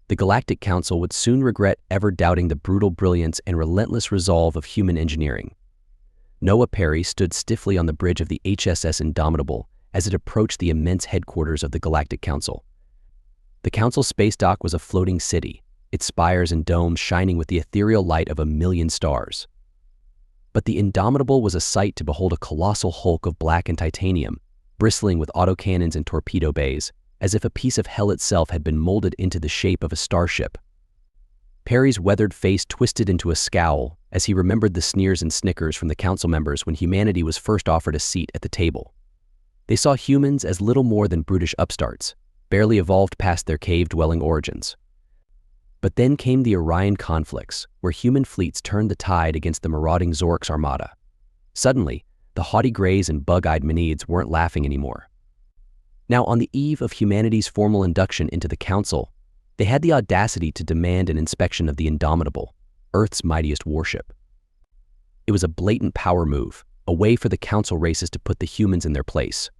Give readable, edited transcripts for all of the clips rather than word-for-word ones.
The Galactic Council would soon regret ever doubting the brutal brilliance and relentless resolve of human engineering. Noah Perry stood stiffly on the bridge of the HSS Indomitable as it approached the immense headquarters of the Galactic Council. The Council space dock was a floating city, its spires and domes shining with the ethereal light of 1,000,000 stars. But the Indomitable was a sight to behold, a colossal hulk of black and titanium, bristling with autocannons and torpedo bays, as if a piece of hell itself had been molded into the shape of a starship. Perry's weathered face twisted into a scowl as he remembered the sneers and snickers from the council members when humanity was first offered a seat at the table. They saw humans as little more than brutish upstarts, barely evolved past their cave-dwelling origins. But then came the Orion conflicts, where human fleets turned the tide against the marauding Zork's armada. Suddenly, the haughty Greys and bug-eyed Menides weren't laughing anymore. Now, on the eve of humanity's formal induction into the Council, they had the audacity to demand an inspection of the Indomitable, Earth's mightiest warship. It was a blatant power move, a way for the Council races to put the humans in their place.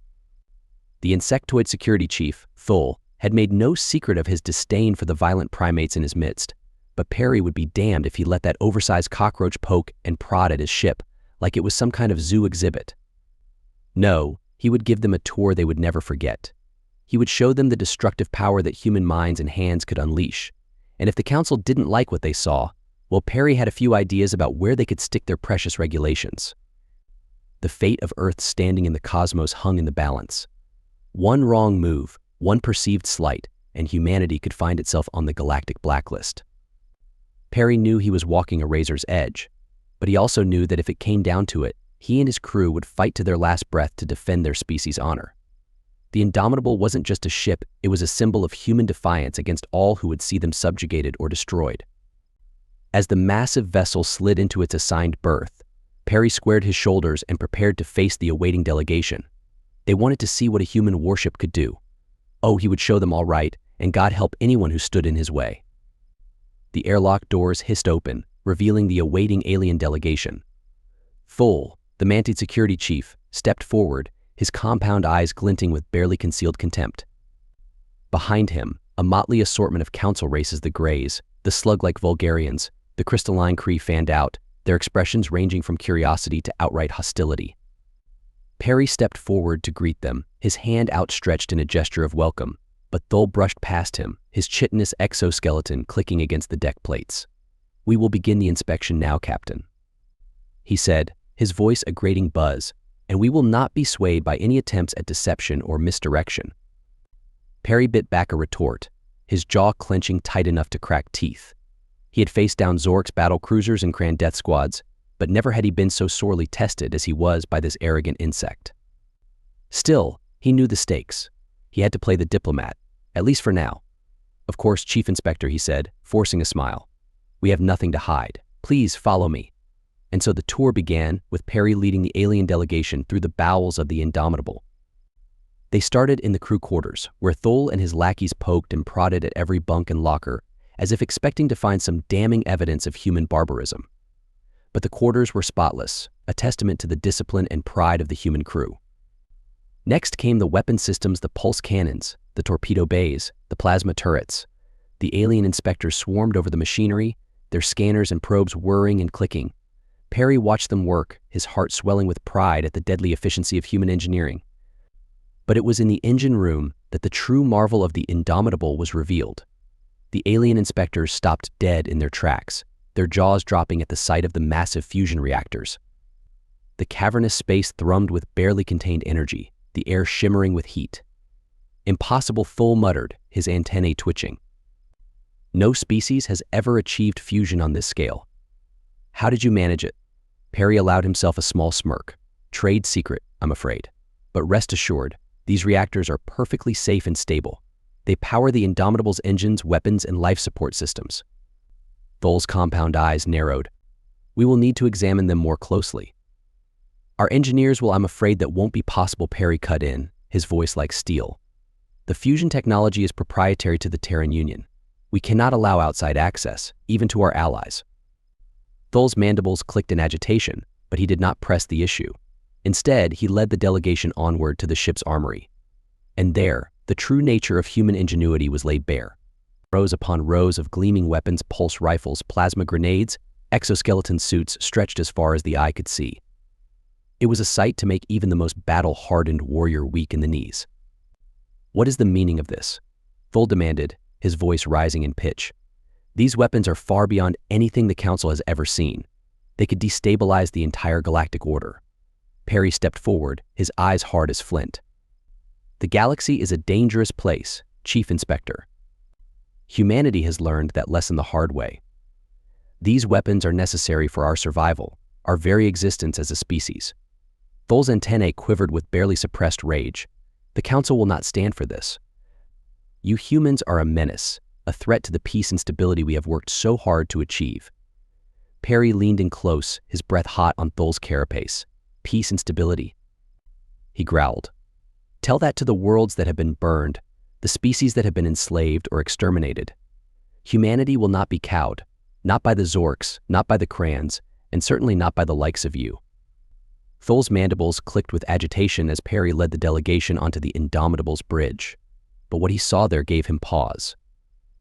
The insectoid security chief, Thul, had made no secret of his disdain for the violent primates in his midst, but Perry would be damned if he let that oversized cockroach poke and prod at his ship like it was some kind of zoo exhibit. No, he would give them a tour they would never forget. He would show them the destructive power that human minds and hands could unleash. And if the Council didn't like what they saw, well, Perry had a few ideas about where they could stick their precious regulations. The fate of Earth standing in the cosmos hung in the balance. One wrong move, one perceived slight, and humanity could find itself on the galactic blacklist. Perry knew he was walking a razor's edge, but he also knew that if it came down to it, he and his crew would fight to their last breath to defend their species' honor. The Indomitable wasn't just a ship, it was a symbol of human defiance against all who would see them subjugated or destroyed. As the massive vessel slid into its assigned berth, Perry squared his shoulders and prepared to face the awaiting delegation. They wanted to see what a human warship could do. Oh, he would show them all right, and God help anyone who stood in his way. The airlock doors hissed open, revealing the awaiting alien delegation. Thul, the Mantid security chief, stepped forward, his compound eyes glinting with barely concealed contempt. Behind him, a motley assortment of council races, the Greys, the slug-like Vulgarians, the crystalline Kree fanned out, their expressions ranging from curiosity to outright hostility. Perry stepped forward to greet them, his hand outstretched in a gesture of welcome, but Thul brushed past him, his chitinous exoskeleton clicking against the deck plates. "We will begin the inspection now, Captain," he said, his voice a grating buzz, "and we will not be swayed by any attempts at deception or misdirection." Perry bit back a retort, his jaw clenching tight enough to crack teeth. He had faced down Zork's battle cruisers and Kran death squads, but never had he been so sorely tested as he was by this arrogant insect. Still, he knew the stakes. He had to play the diplomat, at least for now. "Of course, Chief Inspector," he said, forcing a smile. "We have nothing to hide. Please follow me." And so the tour began, with Perry leading the alien delegation through the bowels of the Indomitable. They started in the crew quarters, where Thul and his lackeys poked and prodded at every bunk and locker, as if expecting to find some damning evidence of human barbarism. But the quarters were spotless, a testament to the discipline and pride of the human crew. Next came the weapon systems, the pulse cannons, the torpedo bays, the plasma turrets. The alien inspectors swarmed over the machinery, their scanners and probes whirring and clicking. Perry watched them work, his heart swelling with pride at the deadly efficiency of human engineering. But it was in the engine room that the true marvel of the Indomitable was revealed. The alien inspectors stopped dead in their tracks, their jaws dropping at the sight of the massive fusion reactors. The cavernous space thrummed with barely contained energy, the air shimmering with heat. "Impossible," Thul muttered, his antennae twitching. "No species has ever achieved fusion on this scale." "How did you manage it?" Perry allowed himself a small smirk. "Trade secret, I'm afraid. But rest assured, these reactors are perfectly safe and stable. They power the Indomitable's engines, weapons, and life support systems." Thul's compound eyes narrowed. "We will need to examine them more closely." "Our engineers will, I'm afraid that won't be possible," Perry cut in, his voice like steel. "The fusion technology is proprietary to the Terran Union. We cannot allow outside access, even to our allies." Thul's mandibles clicked in agitation, but he did not press the issue. Instead, he led the delegation onward to the ship's armory. And there, the true nature of human ingenuity was laid bare. Rows upon rows of gleaming weapons, pulse rifles, plasma grenades, exoskeleton suits stretched as far as the eye could see. It was a sight to make even the most battle-hardened warrior weak in the knees. "What is the meaning of this?" Thul demanded, his voice rising in pitch. "These weapons are far beyond anything the Council has ever seen. They could destabilize the entire galactic order." Perry stepped forward, his eyes hard as flint. "The galaxy is a dangerous place, Chief Inspector. Humanity has learned that lesson the hard way. These weapons are necessary for our survival, our very existence as a species." Thul's antennae quivered with barely suppressed rage. "The Council will not stand for this. You humans are a menace, a threat to the peace and stability we have worked so hard to achieve." Perry leaned in close, his breath hot on Thul's carapace. "Peace and stability?" He growled. "Tell that to the worlds that have been burned, the species that have been enslaved or exterminated. Humanity will not be cowed, not by the Zorks, not by the Crans, and certainly not by the likes of you." Thul's mandibles clicked with agitation as Perry led the delegation onto the Indomitable's bridge. But what he saw there gave him pause.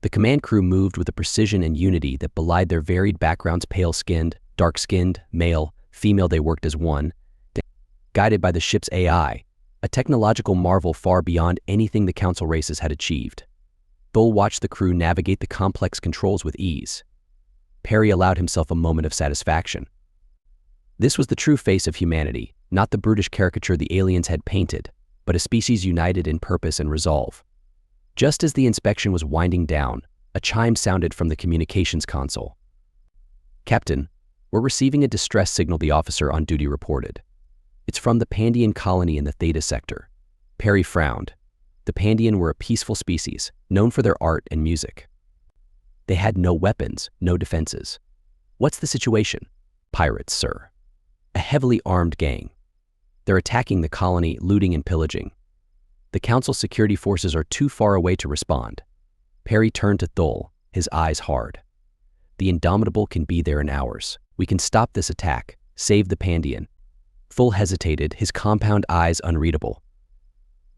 The command crew moved with a precision and unity that belied their varied backgrounds: pale-skinned, dark-skinned, male, female. They worked as one, guided by the ship's AI, a technological marvel far beyond anything the Council races had achieved. Thul watched the crew navigate the complex controls with ease. Perry allowed himself a moment of satisfaction. This was the true face of humanity, not the brutish caricature the aliens had painted, but a species united in purpose and resolve. Just as the inspection was winding down, a chime sounded from the communications console. "Captain, we're receiving a distress signal," the officer on duty reported. "It's from the Pandian colony in the Theta sector." Perry frowned. The Pandian were a peaceful species, known for their art and music. They had no weapons, no defenses. "What's the situation?" "Pirates, sir. A heavily armed gang. They're attacking the colony, looting and pillaging. The Council security forces are too far away to respond." Perry turned to Thul, his eyes hard. "The Indomitable can be there in hours. We can stop this attack, save the Pandian." Thul hesitated, his compound eyes unreadable.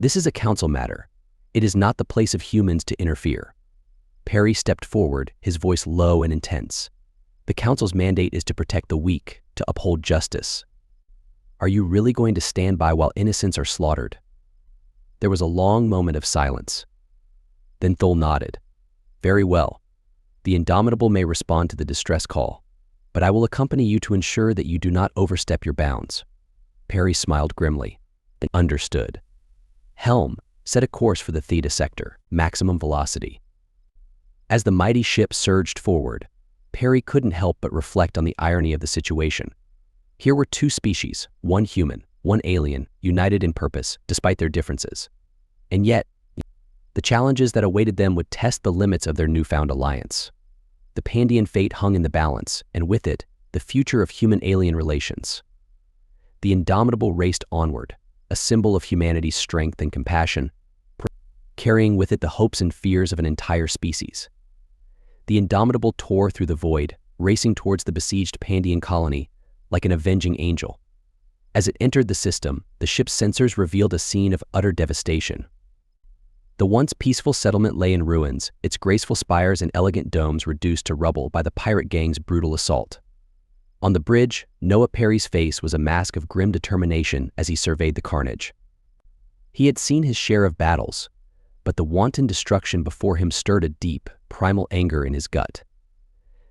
"This is a Council matter. It is not the place of humans to interfere." Perry stepped forward, his voice low and intense. "The Council's mandate is to protect the weak, to uphold justice. Are you really going to stand by while innocents are slaughtered?" There was a long moment of silence. Then Thul nodded. "Very well. The Indomitable may respond to the distress call, but I will accompany you to ensure that you do not overstep your bounds." Perry smiled grimly. "Understood." "Helm, set a course for the Theta sector, maximum velocity." As the mighty ship surged forward, Perry couldn't help but reflect on the irony of the situation. Here were two species, one human, one alien, united in purpose, despite their differences. And yet, the challenges that awaited them would test the limits of their newfound alliance. The Pandian fate hung in the balance, and with it, the future of human-alien relations. The Indomitable raced onward, a symbol of humanity's strength and compassion, carrying with it the hopes and fears of an entire species. The Indomitable tore through the void, racing towards the besieged Pandian colony like an avenging angel. As it entered the system, the ship's sensors revealed a scene of utter devastation. The once peaceful settlement lay in ruins, its graceful spires and elegant domes reduced to rubble by the pirate gang's brutal assault. On the bridge, Noah Perry's face was a mask of grim determination as he surveyed the carnage. He had seen his share of battles, but the wanton destruction before him stirred a deep, primal anger in his gut.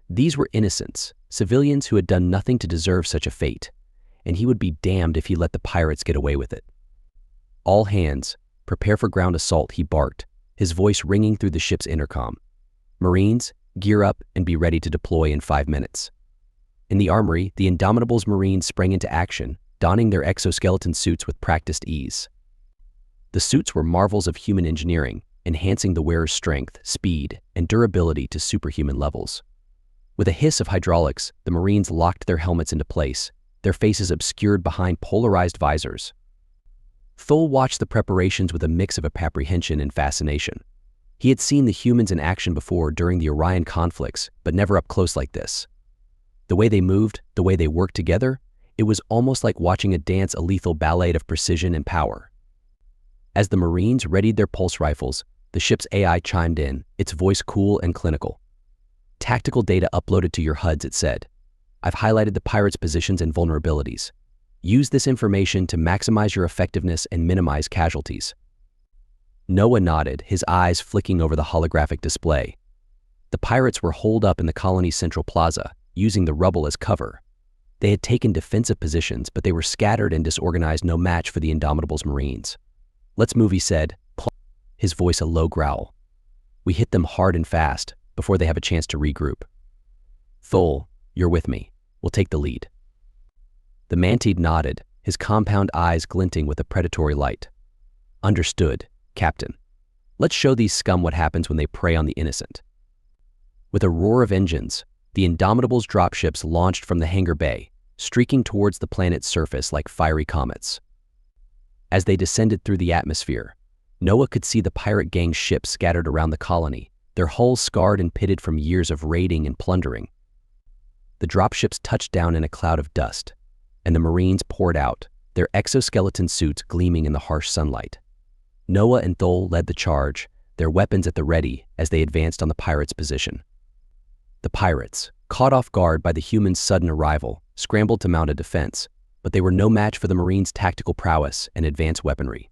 These were innocents, civilians who had done nothing to deserve such a fate, and he would be damned if he let the pirates get away with it. "All hands, prepare for ground assault," he barked, his voice ringing through the ship's intercom. "Marines, gear up and be ready to deploy in 5 minutes." In the armory, the Indomitable's Marines sprang into action, donning their exoskeleton suits with practiced ease. The suits were marvels of human engineering, enhancing the wearer's strength, speed, and durability to superhuman levels. With a hiss of hydraulics, the Marines locked their helmets into place, their faces obscured behind polarized visors. Thul watched the preparations with a mix of apprehension and fascination. He had seen the humans in action before during the Orion conflicts, but never up close like this. The way they moved, the way they worked together, it was almost like watching a lethal ballet of precision and power. As the Marines readied their pulse rifles, The ship's AI chimed in, its voice cool and clinical. Tactical data uploaded to your HUDs, it said. I've highlighted the pirates' positions and vulnerabilities. Use this information to maximize your effectiveness and minimize casualties. Noah nodded, his eyes flicking over the holographic display. The pirates were holed up in the colony's central plaza, using the rubble as cover. They had taken defensive positions, but they were scattered and disorganized, no match for the Indomitable's Marines. Let's move, he said, his voice a low growl. We hit them hard and fast, before they have a chance to regroup. Thol, you're with me. We'll take the lead. The Mantid nodded, his compound eyes glinting with a predatory light. Understood, Captain. Let's show these scum what happens when they prey on the innocent. With a roar of engines, the Indomitable's dropships launched from the hangar bay, streaking towards the planet's surface like fiery comets. As they descended through the atmosphere, Noah could see the pirate gang's ships scattered around the colony, their hulls scarred and pitted from years of raiding and plundering. The dropships touched down in a cloud of dust, and the Marines poured out, their exoskeleton suits gleaming in the harsh sunlight. Noah and Thol led the charge, their weapons at the ready as they advanced on the pirates' position. The pirates, caught off guard by the humans' sudden arrival, scrambled to mount a defense, but they were no match for the Marines' tactical prowess and advanced weaponry.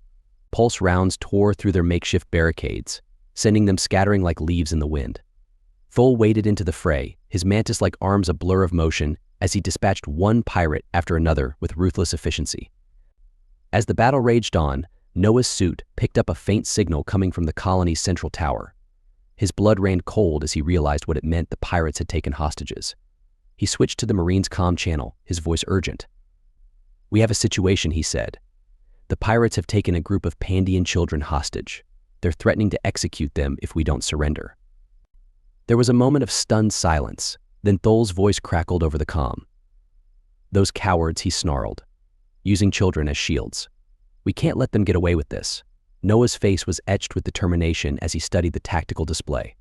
Pulse rounds tore through their makeshift barricades, sending them scattering like leaves in the wind. Thol waded into the fray, his mantis-like arms a blur of motion as he dispatched one pirate after another with ruthless efficiency. As the battle raged on, Noah's suit picked up a faint signal coming from the colony's central tower. His blood ran cold as he realized what it meant the pirates had taken hostages. He switched to the Marines' comm channel, his voice urgent. We have a situation, he said. The pirates have taken a group of Pandian children hostage. They're threatening to execute them if we don't surrender. There was a moment of stunned silence, then Thol's voice crackled over the comm. Those cowards, he snarled, using children as shields. We can't let them get away with this. Noah's face was etched with determination as he studied the tactical display.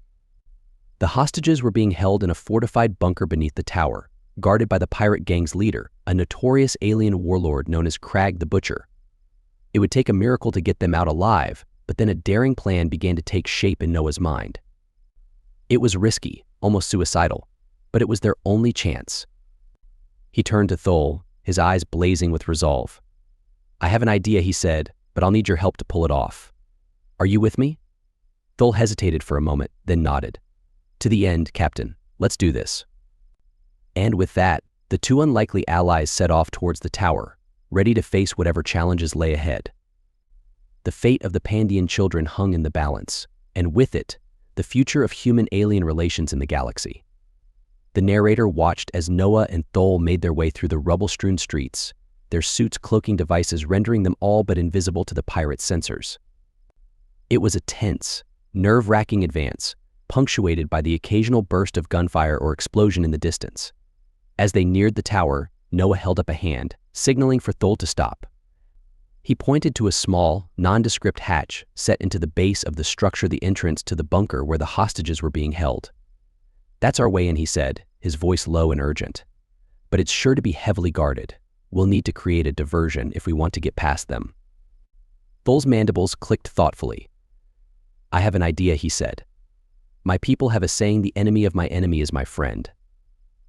The hostages were being held in a fortified bunker beneath the tower, guarded by the pirate gang's leader, a notorious alien warlord known as Crag the Butcher. It would take a miracle to get them out alive, but then a daring plan began to take shape in Noah's mind. It was risky, almost suicidal, but it was their only chance. He turned to Thol, his eyes blazing with resolve. I have an idea, he said, but I'll need your help to pull it off. Are you with me? Thol hesitated for a moment, then nodded. To the end, Captain. Let's do this. And with that, the two unlikely allies set off towards the tower, ready to face whatever challenges lay ahead. The fate of the Pandian children hung in the balance, and with it, the future of human-alien relations in the galaxy. The narrator watched as Noah and Thol made their way through the rubble-strewn streets, their suits cloaking devices rendering them all but invisible to the pirates' sensors. It was a tense, nerve-wracking advance, punctuated by the occasional burst of gunfire or explosion in the distance. As they neared the tower, Noah held up a hand, signaling for Thol to stop. He pointed to a small, nondescript hatch set into the base of the structure, the entrance to the bunker where the hostages were being held. That's our way in, he said, his voice low and urgent. But it's sure to be heavily guarded. We'll need to create a diversion if we want to get past them. Thol's mandibles clicked thoughtfully. I have an idea, he said. My people have a saying, the enemy of my enemy is my friend.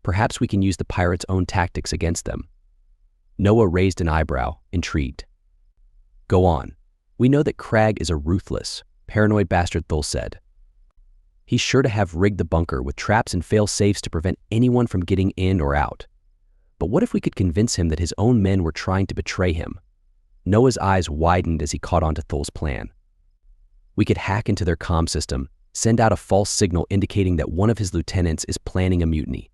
Perhaps we can use the pirates' own tactics against them. Noah raised an eyebrow, intrigued. Go on. We know that Crag is a ruthless, paranoid bastard, Thol said. He's sure to have rigged the bunker with traps and fail-safes to prevent anyone from getting in or out. But what if we could convince him that his own men were trying to betray him? Noah's eyes widened as he caught on to Thol's plan. We could hack into their comm system, send out a false signal indicating that one of his lieutenants is planning a mutiny.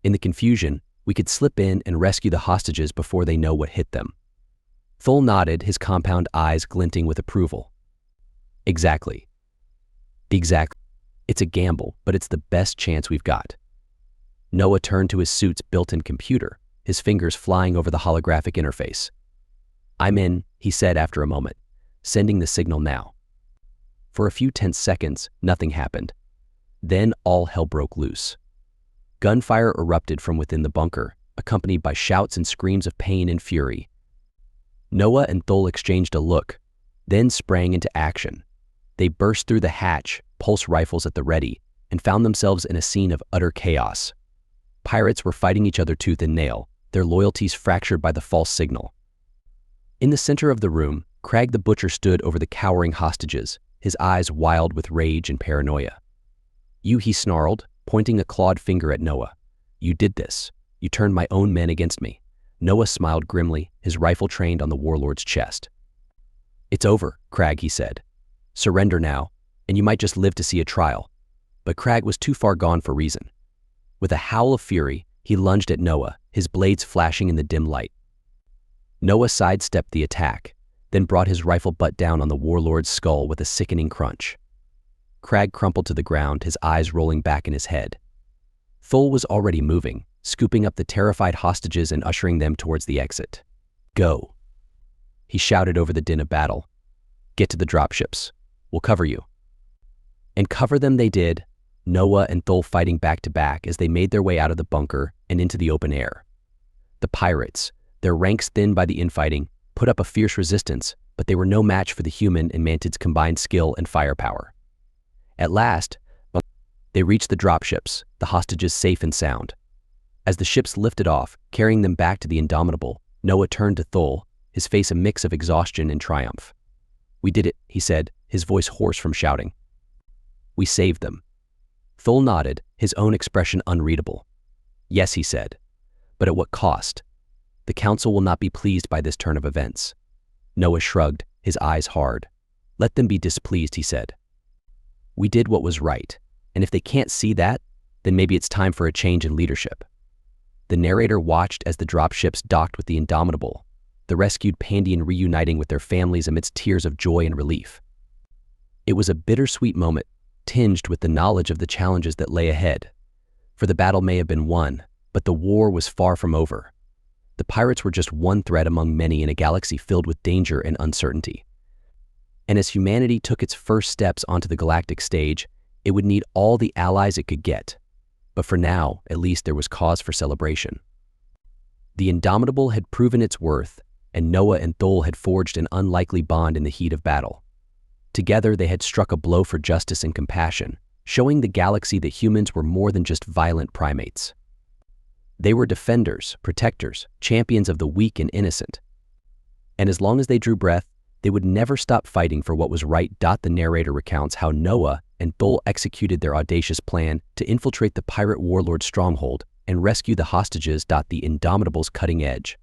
In the confusion, we could slip in and rescue the hostages before they know what hit them. Thol nodded, his compound eyes glinting with approval. Exactly. It's a gamble, but it's the best chance we've got. Noah turned to his suit's built-in computer, his fingers flying over the holographic interface. I'm in, he said after a moment, sending the signal now. For a few tense seconds, nothing happened. Then all hell broke loose. Gunfire erupted from within the bunker, accompanied by shouts and screams of pain and fury. Noah and Thol exchanged a look, then sprang into action. They burst through the hatch, pulse rifles at the ready, and found themselves in a scene of utter chaos. Pirates were fighting each other tooth and nail, their loyalties fractured by the false signal. In the center of the room, Crag the Butcher stood over the cowering hostages, his eyes wild with rage and paranoia. "You," he snarled, pointing a clawed finger at Noah. "You did this. You turned my own men against me." Noah smiled grimly, his rifle trained on the warlord's chest. "It's over, Crag," he said. "Surrender now, and you might just live to see a trial." But Crag was too far gone for reason. With a howl of fury, he lunged at Noah, his blades flashing in the dim light. Noah sidestepped the attack, then brought his rifle butt down on the warlord's skull with a sickening crunch. Crag crumpled to the ground, his eyes rolling back in his head. Thul was already moving, scooping up the terrified hostages and ushering them towards the exit. "Go," he shouted over the din of battle. "Get to the dropships. We'll cover you." And cover them they did, Noah and Thul fighting back to back as they made their way out of the bunker and into the open air. The pirates, their ranks thinned by the infighting, put up a fierce resistance, but they were no match for the human and Mantid's combined skill and firepower. At last, they reached the dropships, the hostages safe and sound. As the ships lifted off, carrying them back to the Indomitable, Noah turned to Thul, his face a mix of exhaustion and triumph. "We did it," he said, his voice hoarse from shouting. "We saved them." Thul nodded, his own expression unreadable. "Yes," he said, "but at what cost? The Council will not be pleased by this turn of events." Noah shrugged, his eyes hard. "Let them be displeased," he said. "We did what was right, and if they can't see that, then maybe it's time for a change in leadership." The narrator watched as the dropships docked with the Indomitable, the rescued Pandian reuniting with their families amidst tears of joy and relief. It was a bittersweet moment, tinged with the knowledge of the challenges that lay ahead. For the battle may have been won, but the war was far from over. The pirates were just one thread among many in a galaxy filled with danger and uncertainty. And as humanity took its first steps onto the galactic stage, it would need all the allies it could get. But for now, at least, there was cause for celebration. The Indomitable had proven its worth, and Noah and Thul had forged an unlikely bond in the heat of battle. Together, they had struck a blow for justice and compassion, showing the galaxy that humans were more than just violent primates. They were defenders, protectors, champions of the weak and innocent. And as long as they drew breath, they would never stop fighting for what was right. The narrator recounts how Noah and Thul executed their audacious plan to infiltrate the pirate warlord's stronghold and rescue the hostages. The Indomitable's cutting edge,